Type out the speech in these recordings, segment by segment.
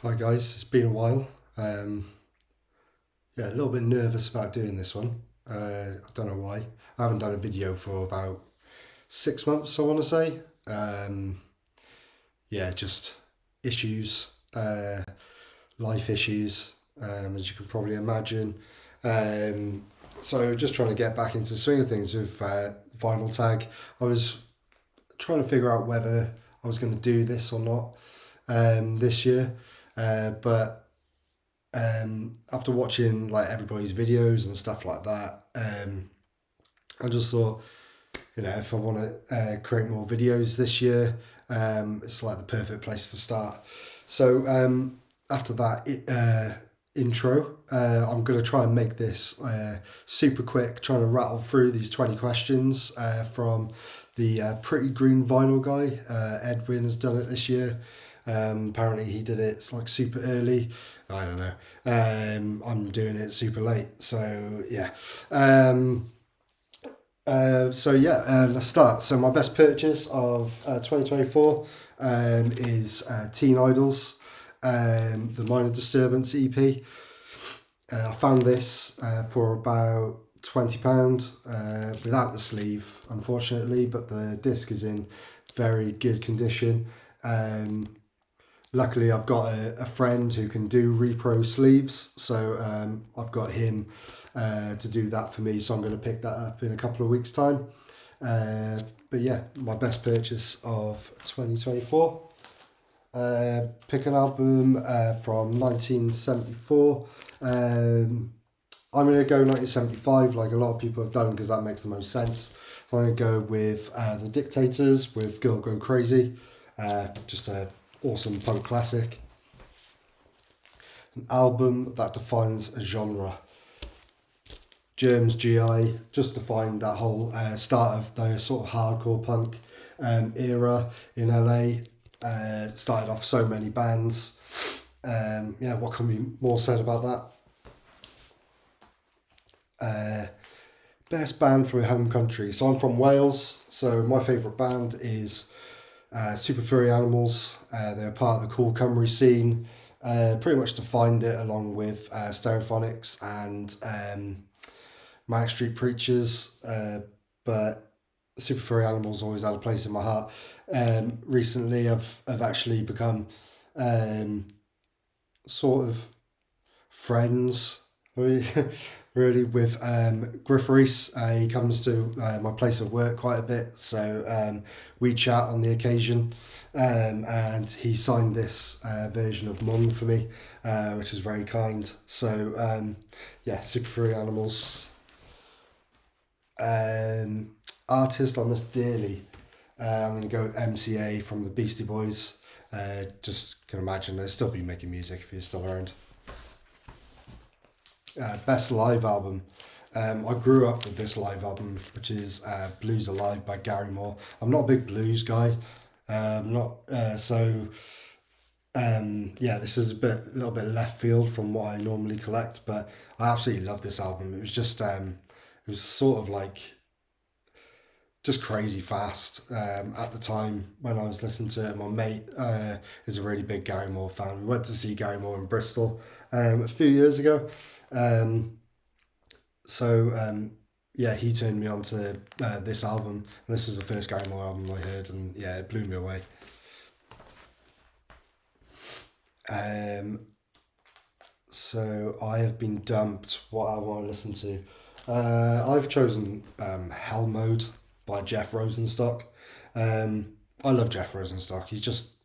Hi guys, it's been a while. Yeah, a little bit nervous about doing this one. I don't know why. I haven't done a video for about 6 months, I want to say. Yeah, just issues, life issues, as you can probably imagine. Um, so just trying to get back into the swing of things with vinyl tag. I was trying to figure out whether I was going to do this or not this year, but after watching like everybody's videos and stuff like that, I just thought, if I want to create more videos this year, it's like the perfect place to start. So after that intro, I'm going to try and make this super quick, trying to rattle through these 20 questions from the Pretty Green Vinyl guy. Edwin has done it this year. Apparently he did it, it's like super early. I don't know. I'm doing it super late. So yeah. Let's start. So my best purchase of 2024 is Teen Idols, the Minor Disturbance EP. I found this for about £20 without the sleeve, unfortunately, but the disc is in very good condition. Luckily, I've got a friend who can do repro sleeves, so I've got him to do that for me, so I'm going to pick that up in a couple of weeks' time. But yeah, my best purchase of 2024. Pick an album from 1974. I'm going to go 1975 like a lot of people have done because that makes the most sense. So I'm going to go with The Dictators with Girl Go Crazy. Just a awesome punk classic. An album that defines a genre. Germs GI just defined that whole start of the sort of hardcore punk era in LA. Started off so many bands. What can be more said about that? Best band from my home country. So I'm from Wales, so my favourite band is Super Furry Animals. They're part of the Cool Cymru scene. Pretty much defined it along with Stereophonics and Manic Street Preachers. But Super Furry Animals always had a place in my heart. Recently, I've actually become sort of friends really with Griff Reese. He comes to my place of work quite a bit, so we chat on the occasion, and he signed this version of Mung for me, which is very kind. So Super Furry Animals. Artist I miss dearly. I'm going to go with MCA from the Beastie Boys. Just can imagine they'll still be making music if he's still around. Best live album. I grew up with this live album, which is Blues Alive by Gary Moore. I'm not a big blues guy. This is a little bit left field from what I normally collect, but I absolutely love this album. It was just, it was sort of like just crazy fast at the time when I was listening to it. My mate is a really big Gary Moore fan. We went to see Gary Moore in Bristol a few years ago. He turned me on to this album. And this was the first Gary Moore album I heard, and yeah, it blew me away. So I have been dumped. What I want to listen to. I've chosen Hell Mode by Jeff Rosenstock. I love Jeff Rosenstock. He's just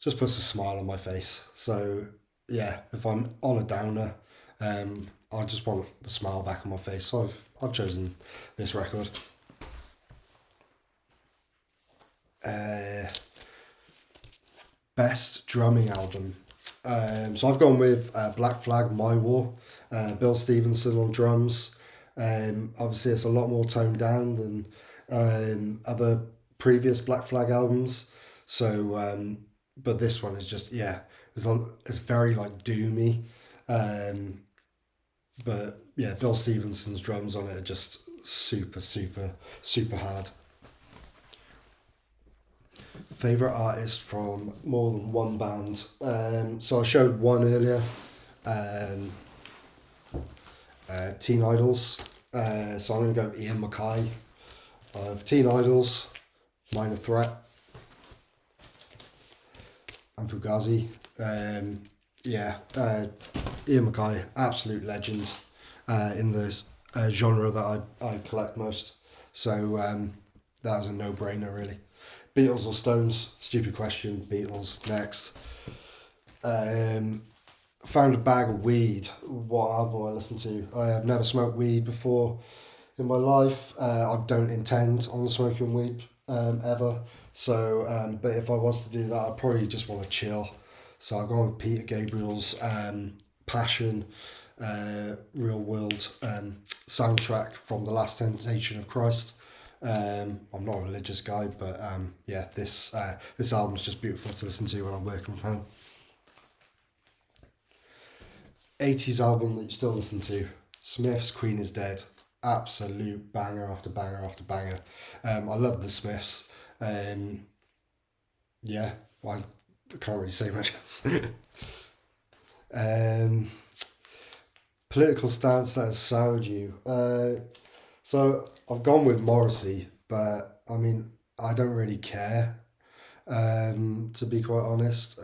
puts a smile on my face. So yeah, if I'm on a downer, I just want the smile back on my face. So I've chosen this record. Best drumming album. So I've gone with Black Flag, My War, Bill Stevenson on drums. Obviously, it's a lot more toned down than other previous Black Flag albums. So, but this one is just it's very like doomy. But yeah, Bill Stevenson's drums on it are just super hard. Favorite artist from more than one band. So I showed one earlier. Um, Teen Idols. So I'm going to go with Ian Mackay of Teen Idols, Minor Threat, and Fugazi. Yeah, Ian Mackay, absolute legend in this genre that I collect most. So that was a no-brainer, really. Beatles or Stones? Stupid question. Beatles next. Found a bag of weed. What album I listened to? I have never smoked weed before in my life. I don't intend on smoking weed ever. So, but if I was to do that, I'd probably just want to chill. So I've gone with Peter Gabriel's Passion, Real World soundtrack from The Last Temptation of Christ. I'm not a religious guy, but yeah, this album's just beautiful to listen to when I'm working from home. 80s album that you still listen to. Smiths, Queen is Dead. Absolute banger after banger after banger. I love the Smiths. Yeah, well, I can't really say much else. Political stance that has soured you. So I've gone with Morrissey, but I mean, I don't really care, to be quite honest.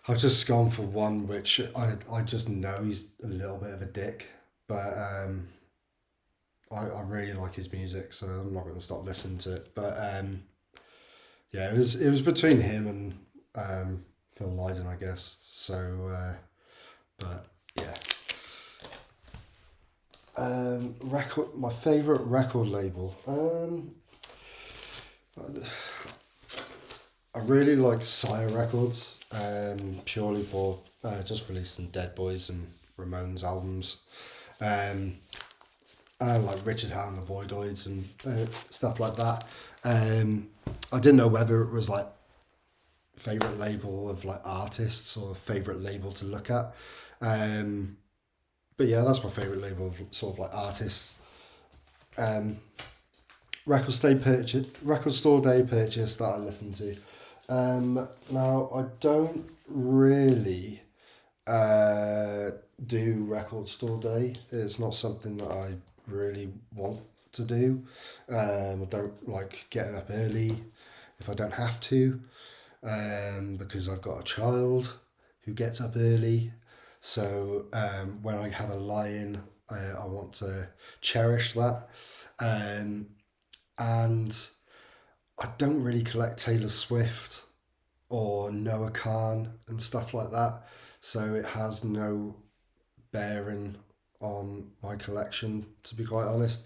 I've just gone for one which I just know he's a little bit of a dick, but I really like his music, so I'm not going to stop listening to it. But yeah, it was between him and Phil Lydon, I guess. So, but yeah. My favourite record label. I really like Sire Records, purely for just releasing Dead Boys and Ramones albums. I like Richard Howell and the Voidoids and stuff like that. I didn't know whether it was like favourite label of like artists or favourite label to look at. But yeah, that's my favourite label of sort of like artists. Record store day purchase that I listen to. Now I don't really do record store day. It's not something that I really want to do. I don't like getting up early if I don't have to, because I've got a child who gets up early. So when I have a lie-in, I want to cherish that. And I don't really collect Taylor Swift or Noah Khan and stuff like that. So it has no bearing on my collection, to be quite honest.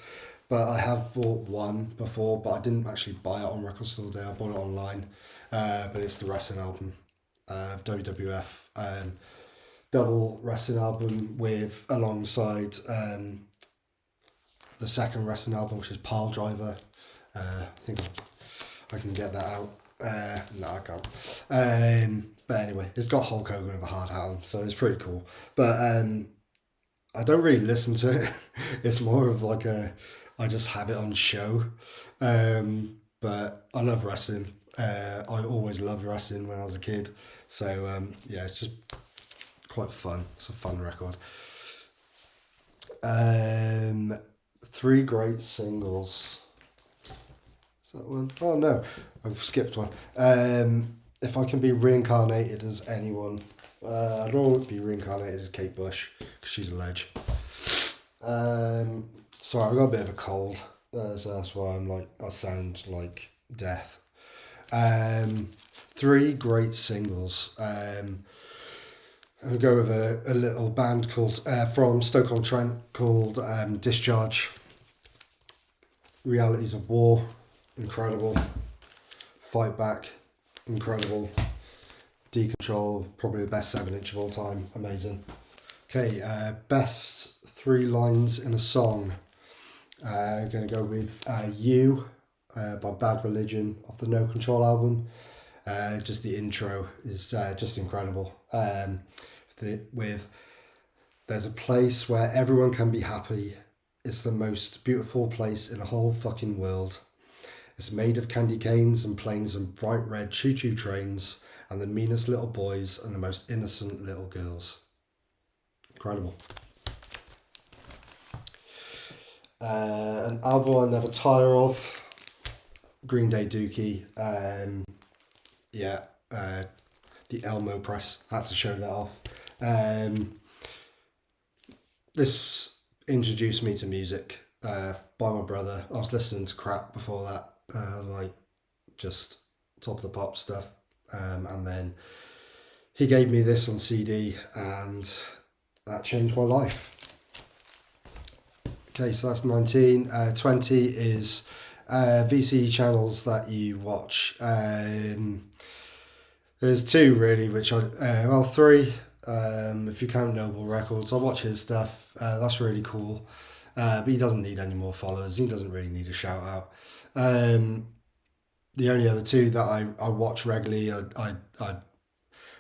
But I have bought one before, but I didn't actually buy it on Record Store Day. I bought it online. But it's the wrestling album, WWF. Double wrestling album with alongside the second wrestling album, which is Pile Driver. I think I can get that out. No, I can't. But anyway, it's got Hulk Hogan with a hard hat on, so it's pretty cool. But I don't really listen to it. It's more of like I just have it on show. But I love wrestling. I always loved wrestling when I was a kid. So yeah, it's just quite fun. It's a fun record. 3 great singles. Is that one? Oh no, I've skipped one. If I can be reincarnated as anyone, I don't want to be reincarnated as Kate Bush because she's a ledge. Sorry, I've got a bit of a cold, so that's why I sound like death. 3 great singles. I'll go with a little band called from Stoke-on-Trent called Discharge. Realities of War, incredible. Fight Back, incredible. Decontrol, probably the best 7-inch of all time, amazing. Okay, best 3 lines in a song. I'm going to go with You by Bad Religion off the No Control album. Just the intro is just incredible. With there's a place where everyone can be happy. It's the most beautiful place in the whole fucking world. It's made of candy canes and planes and bright red choo-choo trains and the meanest little boys and the most innocent little girls. Incredible. An album I never tire of. Green Day Dookie. The Elmo Press. Had to show that off. This introduced me to music by my brother. I was listening to crap before that, like just top of the pop stuff, and then he gave me this on CD, and that changed my life. Okay, so that's 19. 20 is VC channels that you watch. There's two really, three. If you count Noble Records, I watch his stuff. That's really cool. But he doesn't need any more followers. He doesn't really need a shout out. The only other two that I watch regularly, I as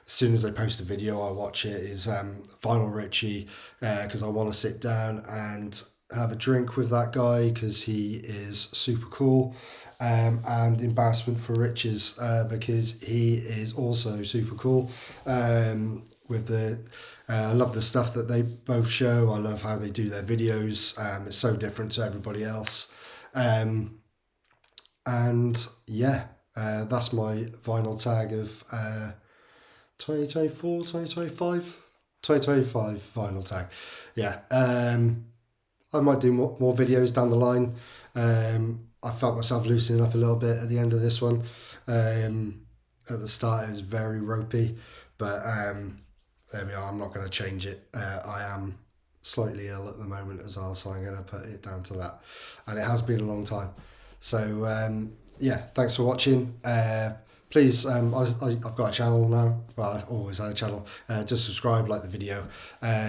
soon as they post a video, I watch it, is Vinyl Richie, because I want to sit down and have a drink with that guy because he is super cool, and Embarrassment for Riches, because he is also super cool. With the I love the stuff that they both show. I love how they do their videos. It's so different to everybody else. And yeah, that's my vinyl tag of 2024, 2025 vinyl tag. Yeah. I might do more videos down the line. I felt myself loosening up a little bit at the end of this one. At the start it was very ropey, but there we are. I'm not going to change it. I am slightly ill at the moment as well, so I'm going to put it down to that. And it has been a long time. So yeah, thanks for watching. Please, I've got a channel now. Well, I've always had a channel. Just subscribe, like the video.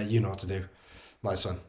You know what to do. Nice one.